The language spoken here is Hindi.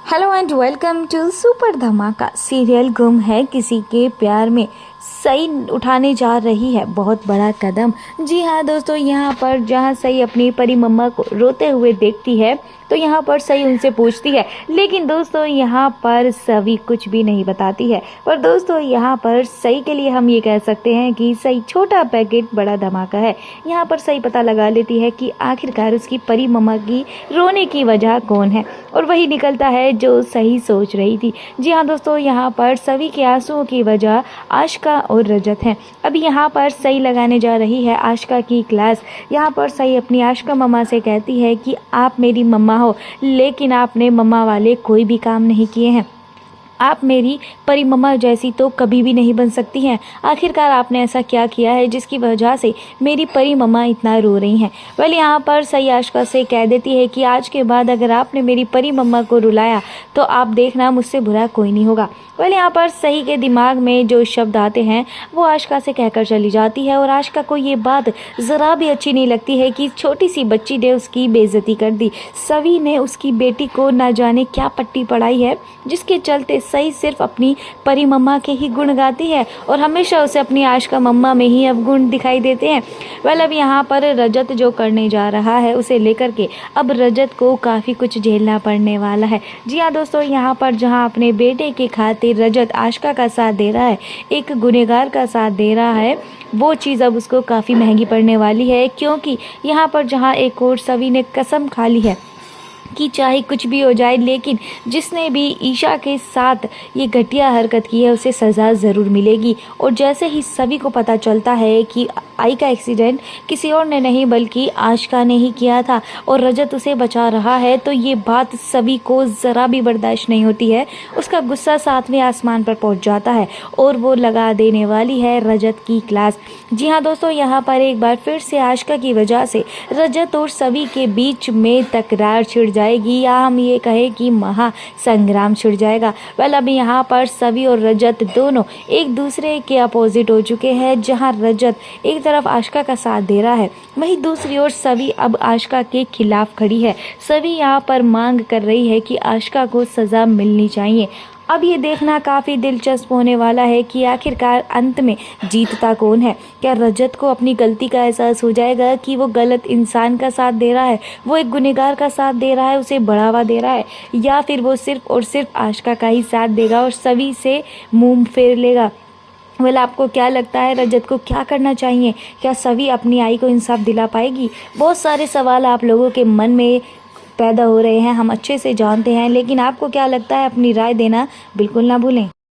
Hello and welcome to super Dhamaka. Serial गुम है किसी के प्यार में सई उठाने जा रही है बहुत बड़ा कदम। जी हाँ दोस्तों, यहाँ पर जहाँ सई अपनी परी मम्मा को रोते हुए देखती है तो यहाँ पर सई उनसे पूछती है, लेकिन दोस्तों यहाँ पर सभी कुछ भी नहीं बताती है। पर दोस्तों यहाँ पर सई के लिए हम ये कह सकते हैं कि सई छोटा पैकेट बड़ा धमाका है। यहाँ पर सई पता लगा लेती है कि आखिरकार उसकी परी मम्मा की रोने की वजह कौन है, और वही निकलता है जो सही सोच रही थी। जी हाँ दोस्तों, यहाँ पर सभी के आंसुओं की वजह आशिका और रजत हैं। अब यहाँ पर सई लगाने जा रही है आशिका की क्लास। यहाँ पर सई अपनी आशिका मम्मा से कहती है कि आप मेरी मम्मा हो, लेकिन आपने मम्मा वाले कोई भी काम नहीं किए हैं। आप मेरी परी मम्मा जैसी तो कभी भी नहीं बन सकती हैं। आखिरकार आपने ऐसा क्या किया है जिसकी वजह से मेरी परी मम्मा इतना रो रही हैं। वेल यहाँ पर सई आशिका से कह देती है कि आज के बाद अगर आपने मेरी परी मम्मा को रुलाया तो आप देखना मुझसे बुरा कोई नहीं होगा। वेल यहाँ पर सई के दिमाग में जो शब्द आते हैं वो आशिका से कहकर चली जाती है, और आशिका को ये बात ज़रा भी अच्छी नहीं लगती है कि छोटी सी बच्ची ने उसकी बेइज्जती कर दी। सभी ने उसकी बेटी को ना जाने क्या पट्टी पढ़ाई है जिसके चलते सई सिर्फ अपनी परी मम्मा के ही गुण गाती है और हमेशा उसे अपनी आशिका मम्मा में ही अवगुण दिखाई देते हैं। वेल अब यहाँ पर रजत जो करने जा रहा है उसे लेकर के अब रजत को काफ़ी कुछ झेलना पड़ने वाला है। जी हाँ दोस्तों, यहाँ पर जहाँ अपने बेटे के खातिर रजत आशिका का साथ दे रहा है, एक गुनहगार का साथ दे रहा है, वो चीज़ अब उसको काफ़ी महंगी पड़ने वाली है। क्योंकि यहाँ पर जहाँ एक और सभी ने कसम खा ली है कि चाहे कुछ भी हो जाए, लेकिन जिसने भी ईशा के साथ ये घटिया हरकत की है उसे सज़ा ज़रूर मिलेगी। और जैसे ही सभी को पता चलता है कि आई का एक्सीडेंट किसी और ने नहीं बल्कि आशिका ने ही किया था और रजत उसे बचा रहा है, तो ये बात सभी को ज़रा भी बर्दाश्त नहीं होती है। उसका गुस्सा सातवें आसमान पर पहुंच जाता है और वो लगा देने वाली है रजत की क्लास। जी हाँ दोस्तों, यहाँ पर एक बार फिर से आशिका की वजह से रजत और सभी के बीच में तकरार छिड़ जाएगी, या हम ये कहें कि महासंग्राम छिड़ जाएगा। वेल अब यहाँ पर सभी और रजत दोनों एक दूसरे के अपोजिट हो चुके हैं। जहाँ रजत एक तरफ आशिका का साथ दे रहा है, वहीं दूसरी ओर सभी अब आशिका के खिलाफ खड़ी है। सभी यहाँ पर मांग कर रही है कि आशिका को सज़ा मिलनी चाहिए। अब ये देखना काफ़ी दिलचस्प होने वाला है कि आखिरकार अंत में जीतता कौन है। क्या रजत को अपनी गलती का एहसास हो जाएगा कि वो गलत इंसान का साथ दे रहा है, वो एक गुनहगार का साथ दे रहा है, उसे बढ़ावा दे रहा है, या फिर वो सिर्फ और सिर्फ आशिका का ही साथ देगा और सभी से मुंह फेर लेगा। वेल आपको क्या लगता है, रजत को क्या करना चाहिए? क्या सभी अपनी आई को इंसाफ दिला पाएगी? बहुत सारे सवाल आप लोगों के मन में पैदा हो रहे हैं, हम अच्छे से जानते हैं, लेकिन आपको क्या लगता है? अपनी राय देना बिल्कुल ना भूलें।